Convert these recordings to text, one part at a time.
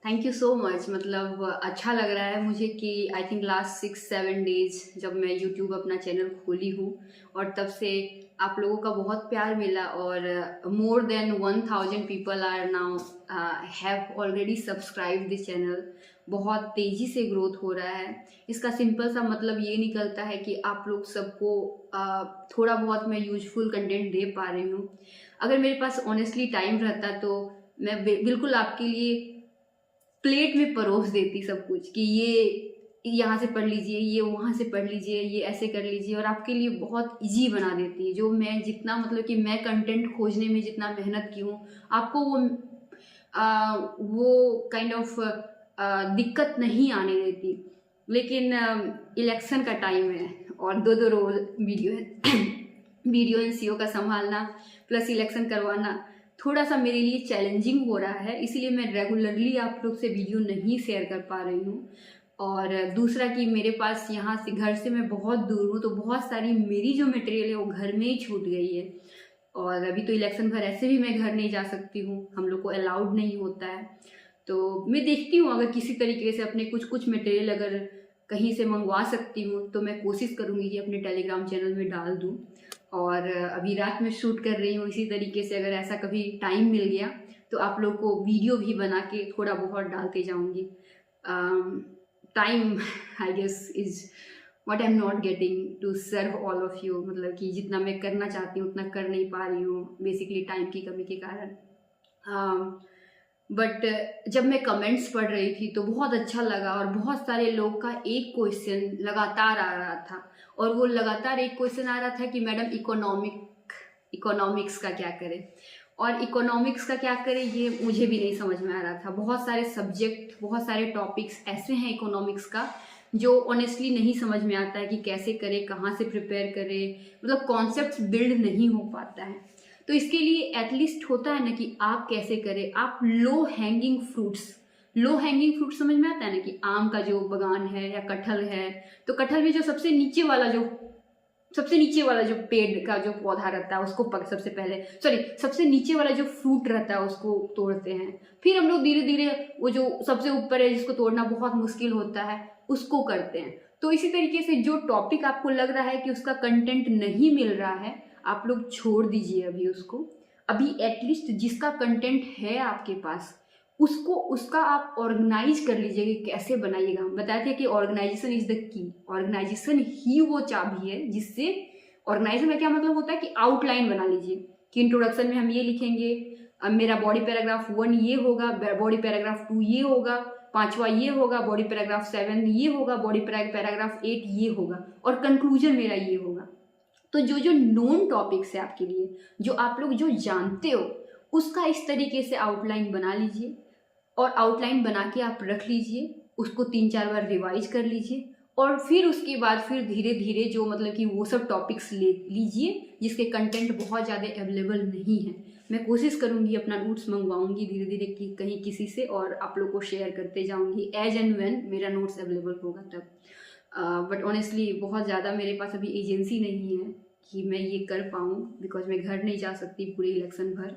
Thank you so much. मतलब अच्छा लग रहा है मुझे कि आई थिंक लास्ट 6-7 डेज जब मैं यूट्यूब अपना चैनल खोली हूँ और तब से आप लोगों का बहुत प्यार मिला और more than 1000 people are now have already subscribe this channel. बहुत तेज़ी से ग्रोथ हो रहा है। इसका सिंपल सा मतलब ये निकलता है कि आप लोग सबको थोड़ा बहुत मैं यूजफुल कंटेंट दे पा रही हूँ। अगर मेरे पास ऑनेस्टली टाइम रहता तो मैं बिल्कुल आपके लिए प्लेट में परोस देती सब कुछ कि ये यहाँ से पढ़ लीजिए, ये वहाँ से पढ़ लीजिए, ये ऐसे कर लीजिए, और आपके लिए बहुत इजी बना देती है। जो मैं जितना मतलब कि मैं कंटेंट खोजने में जितना मेहनत की हूँ, आपको वो काइंड ऑफ दिक्कत नहीं आने देती। लेकिन इलेक्शन का टाइम है और दो रोल वीडियो है वीडियो एनसीओ का संभालना प्लस इलेक्शन करवाना थोड़ा सा मेरे लिए चैलेंजिंग हो रहा है, इसीलिए मैं रेगुलरली आप लोग से वीडियो नहीं शेयर कर पा रही हूँ। और दूसरा कि मेरे पास यहाँ से घर से मैं बहुत दूर हूँ, तो बहुत सारी मेरी जो मटेरियल है वो घर में ही छूट गई है। और अभी तो इलेक्शन भर ऐसे भी मैं घर नहीं जा सकती हूँ, हम लोग को अलाउड नहीं होता है। तो मैं देखती हूँ अगर किसी तरीके से अपने कुछ मटेरियल अगर कहीं से मंगवा सकती हूँ तो मैं कोशिश करूँगी कि अपने टेलीग्राम चैनल में डाल दूँ। और अभी रात में शूट कर रही हूँ, इसी तरीके से अगर ऐसा कभी टाइम मिल गया तो आप लोग को वीडियो भी बना के थोड़ा बहुत डालते जाऊँगी। Time I guess is what I am not getting to serve all of you. मतलब कि जितना मैं करना चाहती हूँ उतना कर नहीं पा रही हूँ, बेसिकली टाइम की कमी के कारण। बट जब मैं कमेंट्स पढ़ रही थी तो बहुत अच्छा लगा और बहुत सारे लोग का एक क्वेश्चन लगातार आ रहा था, और वो लगातार एक क्वेश्चन आ रहा था कि मैडम इकोनॉमिक्स का क्या करें, और इकोनॉमिक्स का क्या करें ये मुझे भी नहीं समझ में आ रहा था। बहुत सारे सब्जेक्ट, बहुत सारे टॉपिक्स ऐसे हैं इकोनॉमिक्स का जो ऑनेस्टली नहीं समझ में आता है कि कैसे करें, कहाँ से प्रिपेयर करें, मतलब कॉन्सेप्ट बिल्ड नहीं हो पाता है। तो इसके लिए एटलीस्ट होता है ना कि आप कैसे करें, आप लो हैंगिंग फ्रूट्स समझ में आता है ना कि आम का जो बगान है या कटहल है, तो कटहल में जो सबसे नीचे वाला जो पेड़ का जो पौधा रहता है उसको सबसे नीचे वाला जो फ्रूट रहता है उसको तोड़ते हैं। फिर हम लोग धीरे धीरे वो जो सबसे ऊपर है जिसको तोड़ना बहुत मुश्किल होता है उसको करते हैं। तो इसी तरीके से जो टॉपिक आपको लग रहा है कि उसका कंटेंट नहीं मिल रहा है, आप लोग छोड़ दीजिए अभी उसको। अभी एटलीस्ट जिसका कंटेंट है आपके पास उसका आप ऑर्गेनाइज कर लीजिए कि कैसे बनाइएगा। हम बताए थे कि organization is the key. Organization ही वो चाबी है जिससे, ऑर्गेनाइजेशन का क्या मतलब होता है कि आउटलाइन बना लीजिए कि इंट्रोडक्शन में हम ये लिखेंगे, अब मेरा बॉडी पैराग्राफ 1 ये होगा, बॉडी पैराग्राफ 2 ये होगा, 5वां ये होगा, बॉडी पैराग्राफ 7 ये होगा, बॉडी पैराग्राफ 8 ये होगा, और कंक्लूजन मेरा ये होगा। तो जो जो नोन टॉपिक्स है आपके लिए, जो आप लोग जो जानते हो, उसका इस तरीके से आउटलाइन बना लीजिए, और आउटलाइन बना के आप रख लीजिए, उसको 3-4 बार रिवाइज कर लीजिए, और फिर उसके बाद फिर धीरे धीरे जो मतलब कि वो सब टॉपिक्स ले लीजिए जिसके कंटेंट बहुत ज़्यादा अवेलेबल नहीं है। मैं कोशिश करूँगी, अपना नोट्स मंगवाऊँगी धीरे धीरे कि कहीं किसी से, और आप लोग को शेयर करते जाऊँगी एज एंड व्हेन मेरा नोट्स अवेलेबल होगा तब। बट ऑनेस्टली बहुत ज़्यादा मेरे पास अभी एजेंसी नहीं है कि मैं ये कर पाऊँ, बिकॉज मैं घर नहीं जा सकती पूरे इलेक्शन भर।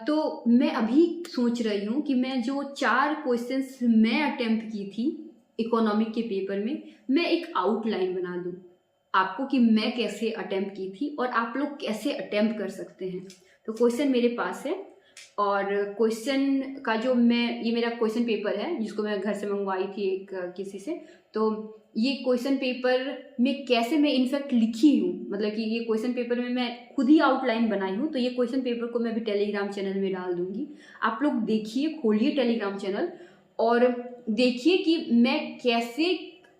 तो मैं अभी सोच रही हूँ कि मैं जो 4 क्वेश्चंस मैं अटेम्प्ट की थी इकोनॉमिक के पेपर में, मैं एक आउटलाइन बना दूँ आपको कि मैं कैसे अटेम्प्ट की थी और आप लोग कैसे अटेम्प्ट कर सकते हैं। तो क्वेश्चन मेरे पास है, और क्वेश्चन का जो ये मेरा क्वेश्चन पेपर है जिसको मैं घर से मंगवाई थी एक किसी से। तो ये क्वेश्चन पेपर में कैसे मैं इनफैक्ट लिखी हूँ, मतलब कि ये क्वेश्चन पेपर में मैं खुद ही आउटलाइन बनाई हूँ। तो ये क्वेश्चन पेपर को मैं भी टेलीग्राम चैनल में डाल दूँगी। आप लोग देखिए, खोलिए टेलीग्राम चैनल और देखिए कि मैं कैसे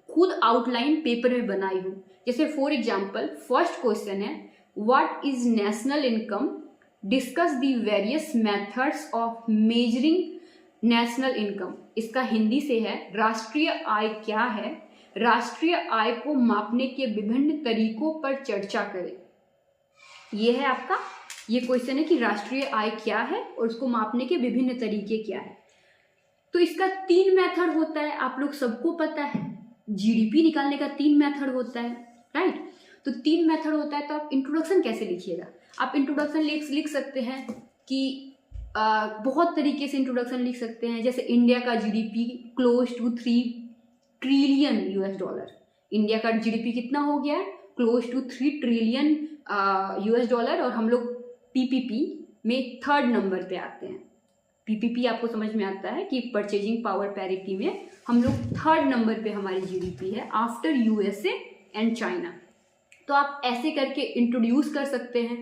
खुद आउटलाइन पेपर में बनाई हूँ। जैसे फॉर एग्जाम्पल फर्स्ट क्वेश्चन है, what is national income, discuss the various methods of measuring national income. इसका हिंदी से है, राष्ट्रीय आय क्या है, राष्ट्रीय आय को मापने के विभिन्न तरीकों पर चर्चा करें। ये है आपका ये क्वेश्चन है कि राष्ट्रीय आय क्या है और उसको मापने के विभिन्न तरीके क्या है। तो इसका 3 मेथड होता है, आप लोग सबको पता है। जीडीपी निकालने का 3 मेथड होता है, राइट। तो 3 मेथड होता है। तो आप इंट्रोडक्शन कैसे लिखिएगा, आप इंट्रोडक्शन लिख सकते हैं कि बहुत तरीके से इंट्रोडक्शन लिख सकते हैं। जैसे इंडिया का GDP close to 3 trillion US$। India का जीडीपी कितना हो गया है? Close to 3 trillion US$। और हम लोग पीपीपी में 3rd नंबर पे आते हैं। पीपीपी आपको समझ में आता है कि परचेजिंग पावर पैरिटी में हम लोग 3rd नंबर पे हमारी जीडीपी है आफ्टर USA एंड चाइना। तो आप ऐसे करके इंट्रोड्यूस कर सकते हैं।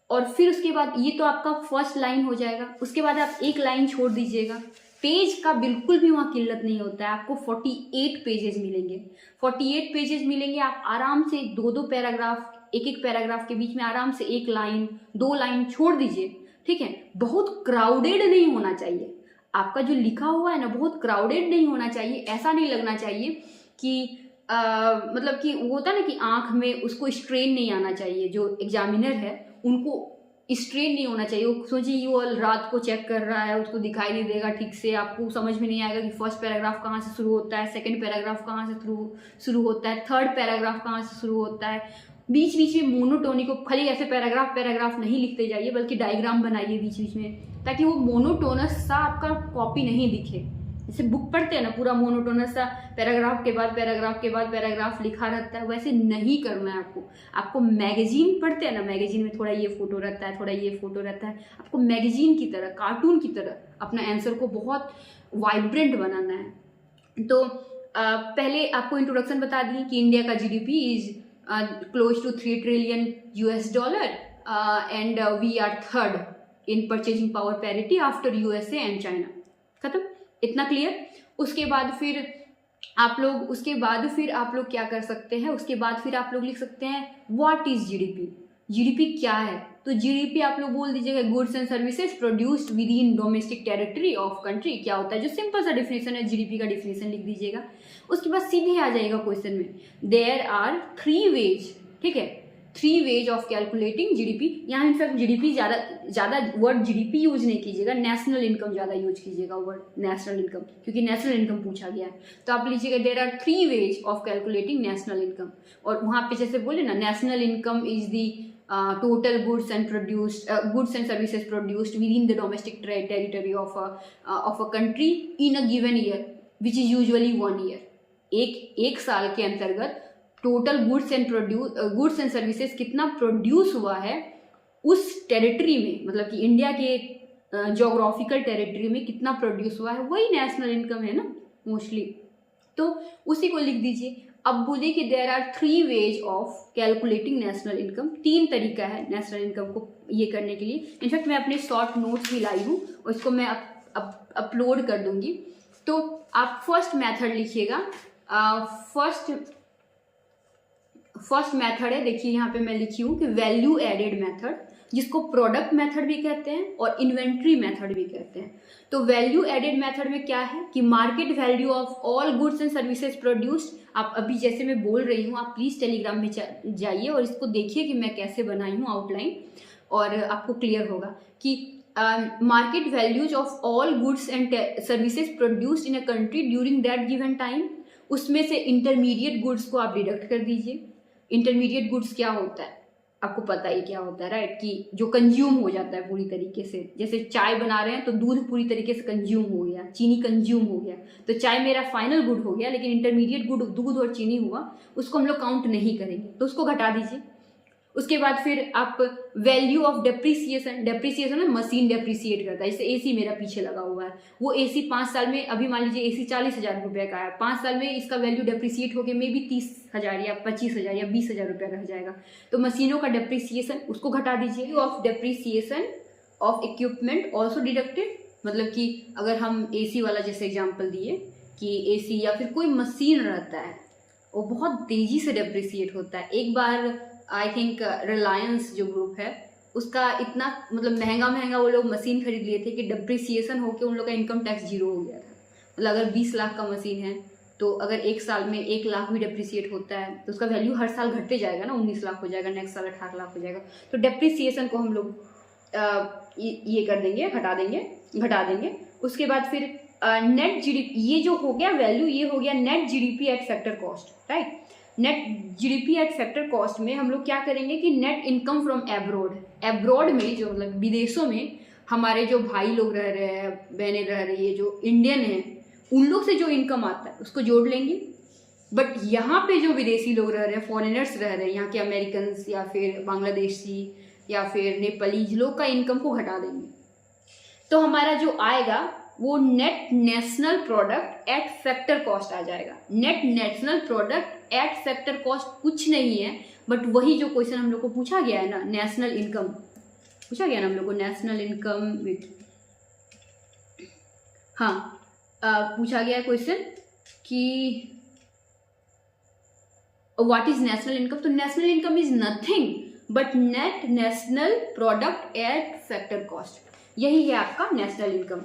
और फिर उसके बाद ये तो आपका फर्स्ट लाइन हो जाएगा। उसके बाद आप एक लाइन छोड़ दीजिएगा। पेज का बिल्कुल भी वहाँ किल्लत नहीं होता है, आपको 48 पेजेस मिलेंगे। 48 पेजेस मिलेंगे। आप आराम से 2-2 पैराग्राफ, एक पैराग्राफ के बीच में आराम से 1 लाइन 2 लाइन छोड़ दीजिए, ठीक है। बहुत क्राउडेड नहीं होना चाहिए आपका जो लिखा हुआ है ना, बहुत क्राउडेड नहीं होना चाहिए। ऐसा नहीं लगना चाहिए कि मतलब कि वो होता है ना कि आंख में उसको स्ट्रेन नहीं आना चाहिए। जो एग्जामिनर है उनको स्ट्रेन नहीं होना चाहिए। वो सोचिए वो रात को चेक कर रहा है, उसको दिखाई नहीं देगा ठीक से, आपको समझ में नहीं आएगा कि फर्स्ट पैराग्राफ कहाँ से शुरू होता है, सेकंड पैराग्राफ कहाँ से शुरू होता है, थर्ड पैराग्राफ कहाँ से शुरू होता है। बीच बीच में मोनोटोनी को खाली ऐसे पैराग्राफ नहीं लिखते जाइए, बल्कि डायग्राम बनाइए बीच बीच में, ताकि वो मोनोटोनस सा आपका कॉपी नहीं दिखे। जैसे बुक पढ़ते हैं ना, पूरा मोनोटोनस सा पैराग्राफ के बाद पैराग्राफ लिखा रहता है, वैसे नहीं करना है आपको। आपको मैगजीन पढ़ते हैं ना, मैगजीन में थोड़ा ये फोटो रहता है, थोड़ा ये फोटो रहता है। आपको मैगजीन की तरह, कार्टून की तरह अपना आंसर को बहुत वाइब्रेंट बनाना है। तो पहले आपको इंट्रोडक्शन बता दी कि इंडिया का GDP is close to 3 trillion US$, and we are 3rd in purchasing power parity after USA and China. खत्म, इतना क्लियर। उसके बाद फिर आप लोग क्या कर सकते हैं? उसके बाद फिर आप लोग लिख सकते हैं व्हाट इज जीडीपी। जीडीपी क्या है? तो जीडीपी आप लोग बोल दीजिएगा goods and services produced with in domestic territory of country. क्या होता है? जो सिंपल सा डिफिनेशन है जीडीपी का, डिफिनेशन लिख दीजिएगा। उसके बाद सीधे आ जाएगा क्वेश्चन में, देयर आर 3 वेज, ठीक है, 3 वेज ऑफ कैलकुलेटिंग जीडीपी। यहाँ इनफैक्ट जीडीपी ज़्यादा वर्ड जीडीपी यूज नहीं कीजिएगा, नेशनल इनकम ज़्यादा यूज कीजिएगा वर्ड नेशनल इनकम, क्योंकि नेशनल इनकम पूछा गया है। तो आप लीजिएगा there are 3 ways of calculating national income. और वहाँ पे जैसे बोले ना, national income is the total goods and services produced within the domestic territory of a country in a given year, which is usually 1 year। एक साल के अंतर्गत टोटल गुड्स एंड सर्विसेज कितना प्रोड्यूस हुआ है उस टेरिटरी में, मतलब कि इंडिया के जोग्राफिकल टेरिटरी में कितना प्रोड्यूस हुआ है, वही नेशनल इनकम है ना मोस्टली। तो उसी को लिख दीजिए। अब बोलिए कि there are 3 ways of calculating national income. 3 तरीका है नेशनल इनकम को ये करने के लिए। इनफैक्ट मैं अपने शॉर्ट नोट्स भी लाई हूँ और इसको मैं अपलोड कर दूंगी। तो आप फर्स्ट मेथड लिखिएगा। फर्स्ट मेथड है, देखिए यहाँ पे मैं लिखी हूँ कि वैल्यू एडेड मेथड, जिसको प्रोडक्ट मेथड भी कहते हैं और इन्वेंट्री मेथड भी कहते हैं। तो वैल्यू एडेड मेथड में क्या है कि market value of all goods and services produced. आप अभी जैसे मैं बोल रही हूँ, आप प्लीज़ टेलीग्राम में जाइए और इसको देखिए कि मैं कैसे बनाई हूँ आउटलाइन, और आपको क्लियर होगा कि market values of all goods and services produced in a country during that given time. उसमें से इंटरमीडिएट गुड्स को आप डिडक्ट कर दीजिए। इंटरमीडिएट गुड्स क्या होता है? आपको पता ही क्या होता है, राइट, कि जो कंज्यूम हो जाता है पूरी तरीके से। जैसे चाय बना रहे हैं तो दूध पूरी तरीके से कंज्यूम हो गया, चीनी कंज्यूम हो गया, तो चाय मेरा फाइनल गुड हो गया, लेकिन इंटरमीडिएट गुड दूध और चीनी हुआ, उसको हम लोग काउंट नहीं करेंगे, तो उसको घटा दीजिए। उसके बाद फिर आप वैल्यू ऑफ डेप्रिसिएशन में मशीन डेप्रिसिएट करता है। जैसे एसी मेरा पीछे लगा हुआ है, वो एसी 5 साल में, अभी मान लीजिए एसी 40,000 रुपये का है, 5 साल में इसका वैल्यू डेप्रिसिएट होकर मे भी 30,000 या 25,000 या 20,000 रुपये रह जाएगा। तो मशीनों का डेप्रिसिएशन उसको घटा दीजिए। Of depreciation of equipment also deducted, मतलब कि अगर हम एसी वाला जैसे एग्जाम्पल दिए कि एसी या फिर कोई मशीन रहता है वो बहुत तेज़ी से डेप्रिसिएट होता है। एक बार आई थिंक रिलायंस जो ग्रुप है उसका इतना मतलब महंगा वो लोग मशीन खरीद लिए थे कि डेप्रिसिएशन होकर उन लोग का इनकम टैक्स 0 हो गया था। मतलब अगर 20 लाख का मशीन है तो अगर 1 साल में 1 लाख भी डेप्रिसिएट होता है तो उसका वैल्यू हर साल घटते जाएगा ना, 19 लाख हो जाएगा, नेक्स्ट साल 18 लाख हो जाएगा। तो डेप्रिसिएशन को हम लोग ये कर देंगे, घटा देंगे। उसके बाद फिर नेट जीडीपी, ये जो हो गया वैल्यू, ये हो गया net GDP at factor cost, right. Net GDP at factor cost में हम लोग क्या करेंगे कि नेट इनकम फ्रॉम एब्रॉड में जो मतलब विदेशों में हमारे जो भाई लोग रह रहे हैं, बहनें रह रही है, जो इंडियन हैं, उन लोग से जो इनकम आता है उसको जोड़ लेंगे। बट यहाँ पे जो विदेशी लोग रह रहे हैं, फॉरेनर्स रह रहे हैं, यहाँ के अमेरिकन या फिर बांग्लादेशी या फिर नेपाली लोग का इनकम को घटा देंगे। तो हमारा जो आएगा वो net national product at factor cost आ जाएगा। Net national product at factor cost कुछ नहीं है, बट वही जो क्वेश्चन हम लोग को पूछा गया है ना, नेशनल इनकम पूछा गया ना हम लोग को, नेशनल इनकम, हाँ पूछा गया है क्वेश्चन कि व्हाट इज नेशनल इनकम। तो national income is nothing but net national product at factor cost, यही है आपका नेशनल इनकम।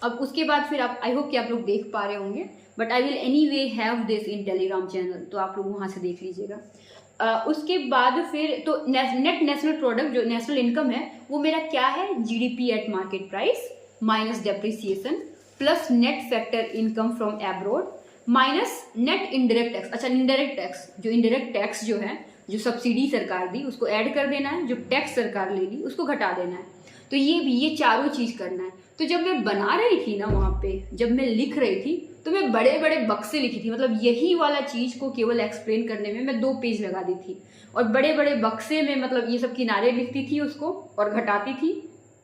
अब उसके बाद फिर आप, आई होप कि आप लोग देख पा रहे होंगे, but I will any way have this in Telegram channel, तो आप लोग वहाँ से देख लीजिएगा। उसके बाद फिर तो नेट नेशनल प्रोडक्ट जो नेशनल इनकम है वो मेरा क्या है, GDP at market price minus depreciation plus net factor income from abroad minus net indirect tax. अच्छा, इनडायरेक्ट टैक्स, जो इनडायरेक्ट टैक्स जो है, जो सब्सिडी सरकार दी उसको ऐड कर देना है, जो टैक्स सरकार ले ली उसको घटा देना है। तो ये चारों चीज़ करना है। तो जब मैं बना रही थी ना वहाँ पे, जब मैं लिख रही थी तो मैं बड़े बड़े बक्से लिखी थी, मतलब यही वाला चीज़ को केवल एक्सप्लेन करने में मैं 2 पेज लगा दी थी, और बड़े बड़े बक्से में मतलब ये सब किनारे लिखती थी उसको और घटाती थी।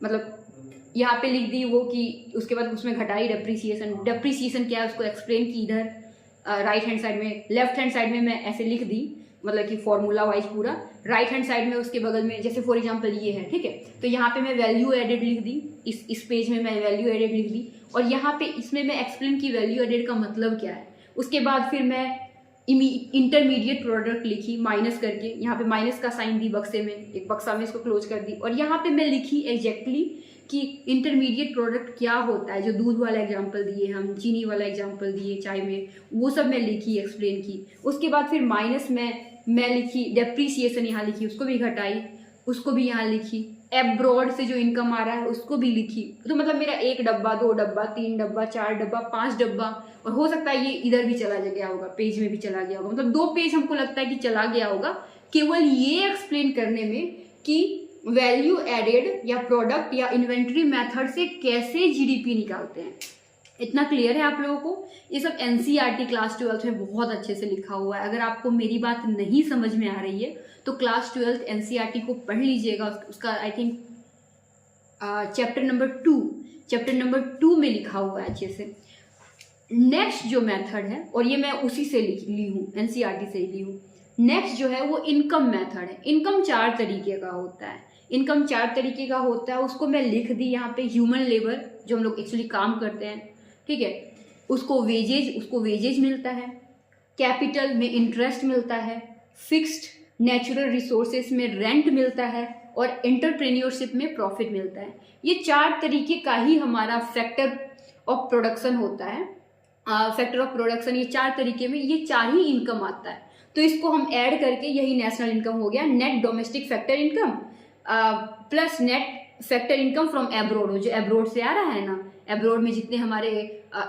मतलब यहाँ पे लिख दी वो कि उसके बाद उसमें घटाई डेप्रिसिएशन क्या है उसको एक्सप्लेन की इधर राइट हैंड साइड में, लेफ्ट हैंड साइड में मैं ऐसे लिख दी, मतलब कि फॉर्मूला वाइज पूरा। राइट हैंड साइड में उसके बगल में जैसे फॉर एग्जांपल ये है, ठीक है, तो यहाँ पे मैं वैल्यू एडेड लिख दी, इस पेज में मैं वैल्यू एडेड लिख दी, और यहाँ पे इसमें मैं एक्सप्लेन की वैल्यू एडेड का मतलब क्या है। उसके बाद फिर मैं इंटरमीडिएट प्रोडक्ट लिखी माइनस करके, यहाँ पे माइनस का साइन दी बक्से में, एक बक्सा में इसको क्लोज कर दी, और यहाँ पे मैं लिखी एग्जैक्टली कि इंटरमीडिएट प्रोडक्ट क्या होता है। जो दूध वाला एग्जांपल दिए हम, चीनी वाला एग्जांपल दिए चाय में, वो सब मैं लिखी, एक्सप्लेन की। उसके बाद फिर माइनस में मैं लिखी डेप्रीसिएशन, यहाँ लिखी, उसको भी घटाई, उसको भी यहाँ लिखी। एब्रॉड से जो इनकम आ रहा है उसको भी लिखी। तो मतलब मेरा 1 डब्बा, 2 डब्बा, 3 डब्बा, 4 डब्बा, 5 डब्बा, और हो सकता है ये इधर भी चला गया होगा, पेज में भी चला गया होगा, मतलब 2 पेज हमको लगता है कि चला गया होगा, केवल ये एक्सप्लेन करने में कि वैल्यू एडेड या प्रोडक्ट या इन्वेंट्री मेथड से कैसे जीडीपी निकालते हैं। इतना क्लियर है आप लोगों को? ये सब एनसीईआरटी क्लास 12 में बहुत अच्छे से लिखा हुआ है। अगर आपको मेरी बात नहीं समझ में आ रही है तो क्लास 12 एनसीईआरटी को पढ़ लीजिएगा। उसका आई थिंक चैप्टर नंबर 2 में लिखा हुआ है अच्छे से। नेक्स्ट जो मेथड है, और ये मैं उसी से ली हूँ, एनसीईआरटी से ली हूँ। नेक्स्ट जो है वो इनकम मेथड है। इनकम 4 तरीके का होता है, उसको मैं लिख दी यहाँ पे। ह्यूमन लेबर, जो हम लोग एक्चुअली काम करते हैं, ठीक है, उसको वेजेज मिलता है, कैपिटल में इंटरेस्ट मिलता है, फिक्स्ड नेचुरल रिसोर्सेज में रेंट मिलता है, और एंटरप्रेन्योरशिप में प्रॉफिट मिलता है। ये 4 तरीके का ही हमारा फैक्टर ऑफ प्रोडक्शन होता है। फैक्टर ऑफ प्रोडक्शन, ये 4 तरीके में, ये 4 ही इनकम आता है। तो इसको हम ऐड करके यही नेशनल इनकम हो गया। Net domestic factor income plus net factor income from abroad, जो एब्रोड से आ रहा है ना, एब्रोड में जितने हमारे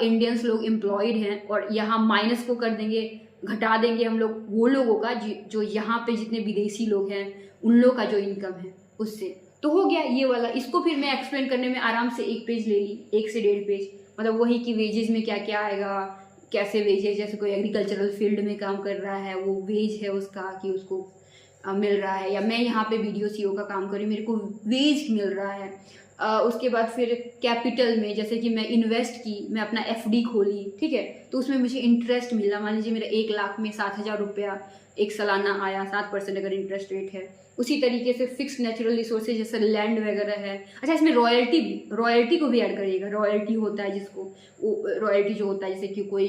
इंडियंस लोग एम्प्लॉयड हैं, और यहाँ माइनस को कर देंगे, घटा देंगे हम लोग वो लोगों का जो यहाँ पे जितने विदेशी लोग हैं उन लोग का जो इनकम है उससे। तो हो गया ये वाला। इसको फिर मैं एक्सप्लेन करने में आराम से 1 पेज ले ली, 1 से 1.5 पेज, मतलब वही कि वेजेस में क्या क्या आएगा, कैसे वेजेस, जैसे कोई एग्रीकल्चरल फील्ड में काम कर रहा है वो वेज है उसका कि उसको मिल रहा है, या मैं यहाँ पे वीडियो सीओ का काम कर रही हूँ, मेरे को वेज मिल रहा है। उसके बाद फिर कैपिटल में, जैसे कि मैं इन्वेस्ट की, मैं अपना एफडी खोली, ठीक है, तो उसमें मुझे इंटरेस्ट मिला। मान लीजिए मेरा 1 लाख में 7,000 रुपया एक सालाना आया, 7% अगर इंटरेस्ट रेट है। उसी तरीके से फिक्स नेचुरल रिसोर्सेज जैसे लैंड वगैरह है। अच्छा, इसमें रॉयल्टी को भी ऐड करिएगा। रॉयल्टी होता है जिसको, रॉयल्टी जो होता है जैसे कि कोई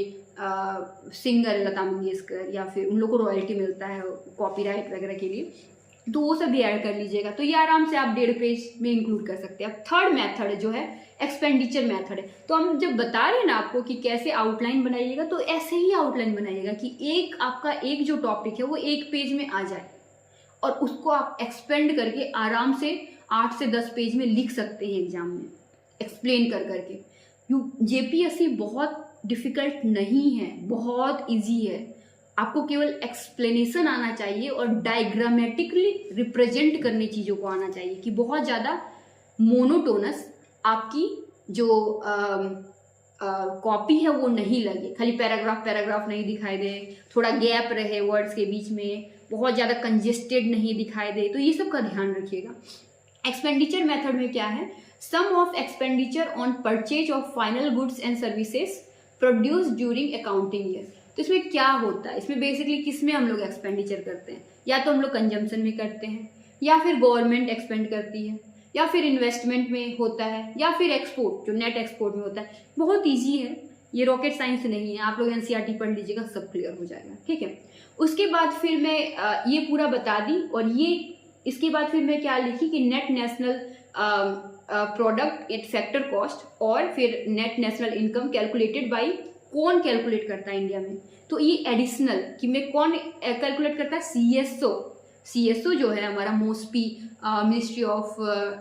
सिंगर लता मंगेशकर, या फिर उन लोग को रॉयल्टी मिलता है कॉपीराइट वगैरह के लिए, तो वो सब भी ऐड कर लीजिएगा। तो ये आराम से आप 1.5 पेज में इंक्लूड कर सकते हैं। अब थर्ड मेथड जो है एक्सपेंडिचर मेथड है। तो हम जब बता रहे हैं ना आपको कि कैसे आउटलाइन बनाइएगा, तो ऐसे ही आउटलाइन बनाइएगा कि आपका एक जो टॉपिक है वो 1 पेज में आ जाए, और उसको आप एक्सपेंड करके आराम से 8 से 10 पेज में लिख सकते हैं एग्जाम में, एक्सप्लेन कर करके। जेपीएससी बहुत डिफिकल्ट नहीं है, बहुत इजी है। आपको केवल एक्सप्लेनेशन आना चाहिए और डायग्रामेटिकली रिप्रेजेंट करने चीज़ों को आना चाहिए, कि बहुत ज़्यादा मोनोटोनस आपकी जो कॉपी है वो नहीं लगे, खाली पैराग्राफ नहीं दिखाई दे, थोड़ा गैप रहे वर्ड्स के बीच में, बहुत ज़्यादा कंजेस्टेड नहीं दिखाई दे, तो ये सब का ध्यान रखिएगा। एक्सपेंडिचर मेथड में क्या है, sum of expenditure on purchase of final goods and services produce during accounting year. तो इसमें क्या होता है, इसमें बेसिकली किस में हम लोग एक्सपेंडिचर करते हैं, या तो हम लोग कंजम्पशन में करते हैं, या फिर गवर्नमेंट एक्सपेंड करती है, या फिर इन्वेस्टमेंट में होता है, या फिर एक्सपोर्ट जो नेट एक्सपोर्ट में होता है। बहुत ईजी है, ये रॉकेट साइंस नहीं है, आप लोग एनसीईआरटी पढ़ लीजिएगा, सब क्लियर हो जाएगा, ठीक है। उसके बाद फिर मैं ये पूरा बता दी, और ये इसके बाद फिर मैं क्या लिखी कि net national product at factor cost, और फिर net national income calculated by, कौन कैलकुलेट करता है इंडिया में, तो ये एडिशनल कि मैं कौन कैलकुलेट करता है, सीएसओ जो है हमारा MoSPI, ministry of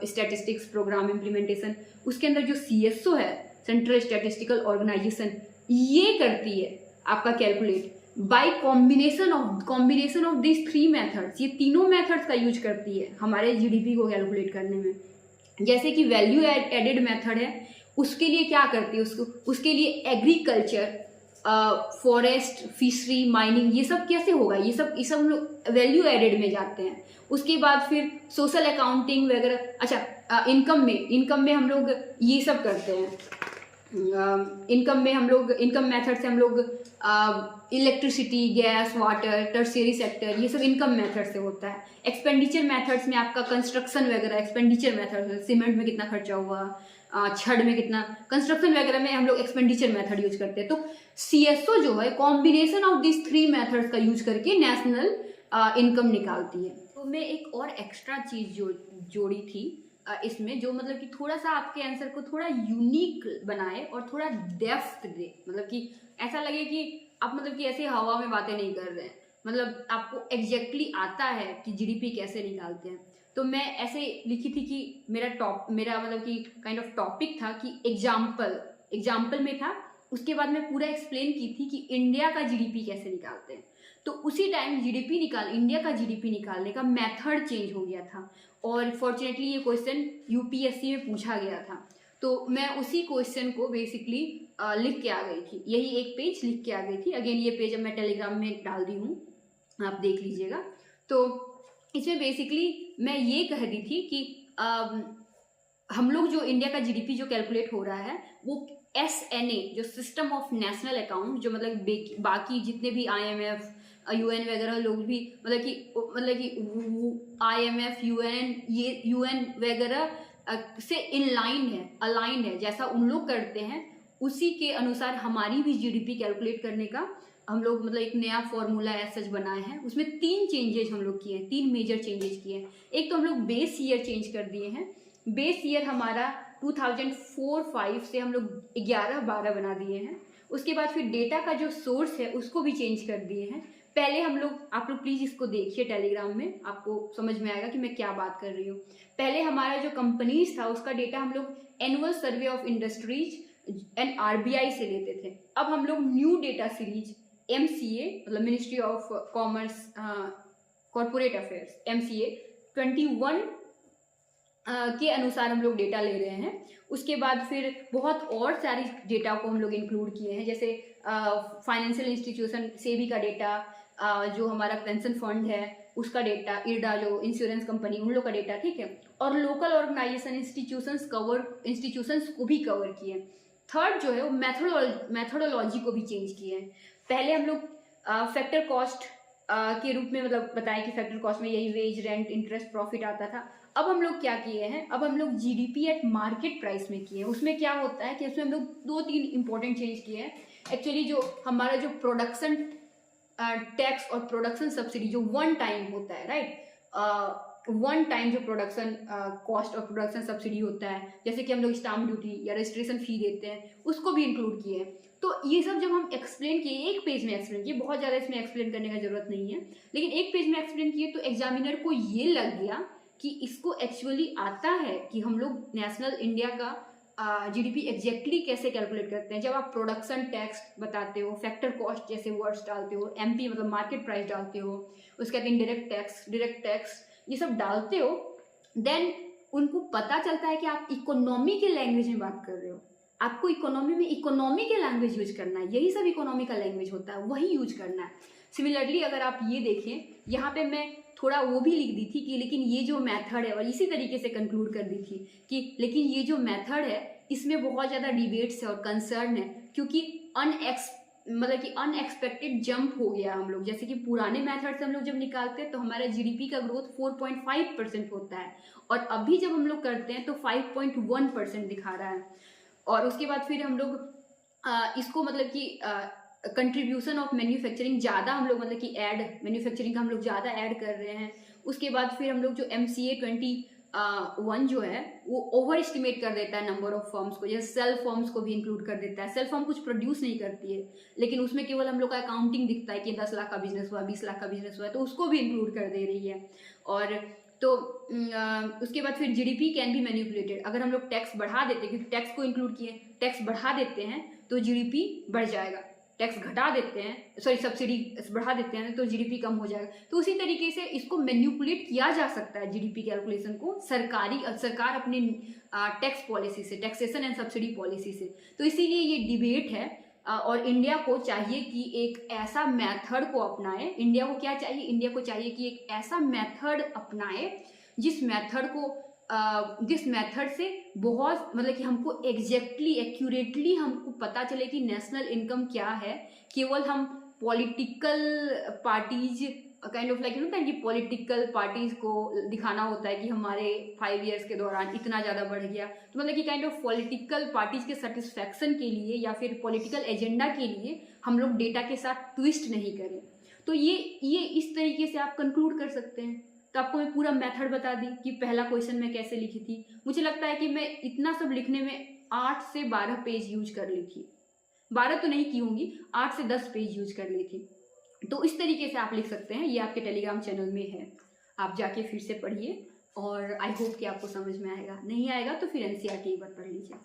statistics programme implementation, उसके अंदर जो सीएसओ है, सेंट्रल स्टैटिस्टिकल ऑर्गेनाइजेशन, ये करती है आपका calculate bye combination of this 3 methods. ये तीनों मेथड्स का यूज करती है हमारे जीडीपी को कैलकुलेट करने में। जैसे कि वैल्यू एडेड मेथड है, उसके लिए क्या करती है, उसके लिए एग्रीकल्चर, फॉरेस्ट, फिशरी, माइनिंग, ये सब कैसे होगा, ये सब लोग वैल्यू एडेड में जाते हैं। उसके बाद फिर सोशल अकाउंटिंग वगैरह, अच्छा इनकम में हम लोग ये सब करते हैं। इनकम मेथड से हम लोग electricity, gas, water, tertiary sector, ये सब इनकम मेथड से होता है। एक्सपेंडिचर मेथड्स में आपका कंस्ट्रक्शन वगैरह एक्सपेंडिचर मेथड, सीमेंट में कितना खर्चा हुआ, छड़ में कितना, कंस्ट्रक्शन वगैरह में हम लोग एक्सपेंडिचर मेथड यूज करते हैं। तो सीएसओ जो है कॉम्बिनेशन ऑफ दिस 3 मेथड्स का यूज करके नेशनल इनकम निकालती है। तो मैं एक और एक्स्ट्रा चीज जोड़ी थी इसमें, जो मतलब कि थोड़ा सा आपके आंसर को थोड़ा यूनिक बनाए और थोड़ा डेप्थ दे, मतलब कि ऐसा लगे कि आप मतलब कि ऐसे हवा में बातें नहीं कर रहे हैं, मतलब आपको एग्जैक्टली आता है कि जीडीपी कैसे निकालते हैं। तो मैं ऐसे लिखी थी कि मेरा मतलब कि काइंड ऑफ टॉपिक था कि एग्जाम्पल में था, उसके बाद मैं पूरा एक्सप्लेन की थी कि इंडिया का जीडीपी कैसे निकालते हैं। तो उसी टाइम इंडिया का जीडीपी निकालने का मेथड चेंज हो गया था, और फॉर्चुनेटली ये क्वेश्चन यूपीएससी में पूछा गया था। तो मैं उसी क्वेश्चन को बेसिकली लिख के आ गई थी, यही एक पेज लिख के आ गई थी। अगेन ये पेज अब मैं टेलीग्राम में डाल दी हूँ, आप देख लीजिएगा। तो इसमें बेसिकली मैं ये कह रही थी कि हम लोग जो इंडिया का जीडीपी जो कैलकुलेट हो रहा है, वो SNA जो सिस्टम ऑफ नेशनल अकाउंट, जो मतलब बाकी जितने भी IMF, UN वगैरह लोग भी मतलब कि IMF, UN वगैरह से अलाइन है, जैसा उन लोग करते हैं उसी के अनुसार हमारी भी जीडीपी कैलकुलेट करने का हम लोग मतलब एक नया फॉर्मूला सच बनाए हैं। उसमें 3 चेंजेस हम लोग किए हैं, 3 मेजर चेंजेस किए हैं। एक तो हम लोग बेस ईयर चेंज कर दिए हैं, बेस ईयर हमारा 2004-05 से हम लोग 11-12 बना दिए हैं। उसके बाद फिर डेटा का जो सोर्स है उसको भी चेंज कर दिए हैं। पहले आप लोग प्लीज इसको देखिए टेलीग्राम में, आपको समझ में आएगा कि मैं क्या बात कर रही हूँ। पहले हमारा जो कंपनीज था उसका डेटा हम लोग annual survey of industries and RBI से लेते थे। अब हम लोग न्यू डेटा सीरीज MCA मतलब ministry of commerce corporate affairs MCA 21 के अनुसार हम लोग डेटा ले रहे हैं। उसके बाद फिर बहुत और सारी डेटा को हम लोग इंक्लूड किए हैं, जैसे फाइनेंशियल इंस्टीट्यूशन सेबी का डेटा, जो हमारा पेंशन फंड है उसका डेटा, IRDA जो इंश्योरेंस कंपनी, उन लोग का डेटा, ठीक है। और लोकल ऑर्गेनाइजेशन इंस्टीट्यूशंस को भी कवर किए। थर्ड जो है वो मेथोडोलॉजी को भी चेंज किए हैं। पहले हम लोग फैक्टर कॉस्ट के रूप में मतलब बताया कि फैक्टर कॉस्ट में यही वेज, रेंट, इंटरेस्ट, प्रॉफिट आता था। अब हम लोग क्या किए हैं, अब हम लोग जीडीपी एट मार्केट प्राइस में किए हैं। उसमें क्या होता है कि उसमें हम लोग 2-3 इंपॉर्टेंट चेंज किए हैं। एक्चुअली जो हमारा जो प्रोडक्शन टैक्स और प्रोडक्शन सब्सिडी जो 1 टाइम होता है, राइट, 1 टाइम जो प्रोडक्शन कॉस्ट और प्रोडक्शन सब्सिडी होता है, जैसे कि हम लोग स्टाम्प ड्यूटी या रजिस्ट्रेशन फी देते हैं, उसको भी इंक्लूड किए हैं। तो ये सब जब हम एक्सप्लेन किए, एक पेज में एक्सप्लेन किए, बहुत ज़्यादा इसमें एक्सप्लेन करने का जरूरत नहीं है, लेकिन एक पेज में एक्सप्लेन किए तो एग्जामिनर को ये लग गया कि इसको एक्चुअली आता है कि हम लोग नेशनल इंडिया का जीडीपी एग्जैक्टली कैसे कैलकुलेट करते हैं। जब आप प्रोडक्शन टैक्स बताते हो, फैक्टर कॉस्ट जैसे वर्ड्स डालते हो, MP मतलब मार्केट प्राइस डालते हो, उसके बाद इनडायरेक्ट टैक्स, डायरेक्ट टैक्स, ये सब डालते हो, देन उनको पता चलता है कि आप इकोनॉमी के लैंग्वेज में बात कर रहे हो, आपको इकोनॉमी में इकोनॉमी के लैंग्वेज यूज करना है, यही सब इकोनॉमी का लैंग्वेज होता है, वही यूज करना है। सिमिलरली अगर आप ये देखें, यहाँ पे मैं थोड़ा वो भी लिख दी थी कि लेकिन ये जो मेथड है, और इसी तरीके से कंक्लूड कर दी थी कि लेकिन ये जो मेथड है इसमें बहुत ज़्यादा डिबेट्स है और कंसर्न है, क्योंकि मतलब कि अनएक्सपेक्टेड जंप हो गया हम लोग। जैसे कि पुराने मेथड से हम लोग जब निकालते हैं तो हमारा जीडीपी का ग्रोथ 4.5% होता है, और अभी जब हम लोग करते हैं तो 5.1% दिखा रहा है। और उसके बाद फिर हम लोग इसको मतलब कि कंट्रीब्यूशन ऑफ मैन्युफैक्चरिंग ज़्यादा हम लोग मतलब कि मैन्युफैक्चरिंग का हम लोग ज़्यादा ऐड कर रहे हैं। उसके बाद फिर हम लोग जो MCA 21 जो है वो ओवर एस्टिमेट कर देता है नंबर ऑफ फर्म्स को, जैसे सेल्फ फर्म्स को भी इंक्लूड कर देता है। सेल्फ फर्म कुछ प्रोड्यूस नहीं करती है, लेकिन उसमें केवल हम लोग का अकाउंटिंग दिखता है कि 10 लाख का बिजनेस हुआ, 20 लाख का बिजनेस हुआ, तो उसको भी इंक्लूड कर दे रही है। और तो उसके बाद फिर जीडीपी कैन बी मैनिपुलेटेड। अगर हम लोग टैक्स बढ़ा देते हैं, क्योंकि टैक्स को इंक्लूड किए, टैक्स बढ़ा देते हैं तो जीडीपी बढ़ जाएगा, टैक्स घटा देते हैं, सॉरी सब्सिडी बढ़ा देते हैं तो जीडीपी कम हो जाएगा। तो उसी तरीके से इसको मैनिपुलेट किया जा सकता है जीडीपी कैलकुलेशन को सरकार अपने टैक्स पॉलिसी से, टैक्सेशन एंड सब्सिडी पॉलिसी से। तो इसीलिए ये डिबेट है, और इंडिया को चाहिए कि एक ऐसा मेथड को अपनाए। इंडिया को क्या चाहिए? इंडिया को चाहिए कि एक ऐसा मेथड अपनाए जिस मेथड से बहुत मतलब कि हमको एग्जैक्टली एक्यूरेटली हमको पता चले कि नेशनल इनकम क्या है। केवल हम political parties kind of like कि पॉलिटिकल पार्टीज को दिखाना होता है कि हमारे 5 ईयर्स के दौरान इतना ज़्यादा बढ़ गया, तो मतलब कि काइंड ऑफ पॉलिटिकल पार्टीज के सेटिस्फैक्शन के लिए या फिर पॉलिटिकल एजेंडा के लिए हम लोग डेटा के साथ ट्विस्ट नहीं करें। तो ये इस तरीके से आप कंक्लूड कर सकते हैं। तो आपको मैं पूरा मेथड बता दी कि पहला क्वेश्चन मैं कैसे लिखी थी। मुझे लगता है कि मैं इतना सब लिखने में 8 से 12 पेज यूज कर ली थी, 12 तो नहीं की होंगी, 8 से 10 पेज यूज कर ली थी। तो इस तरीके से आप लिख सकते हैं, ये आपके टेलीग्राम चैनल में है, आप जाके फिर से पढ़िए और आई होप कि आपको समझ में आएगा। नहीं आएगा तो फिर NCERT एक बार पढ़ लीजिए।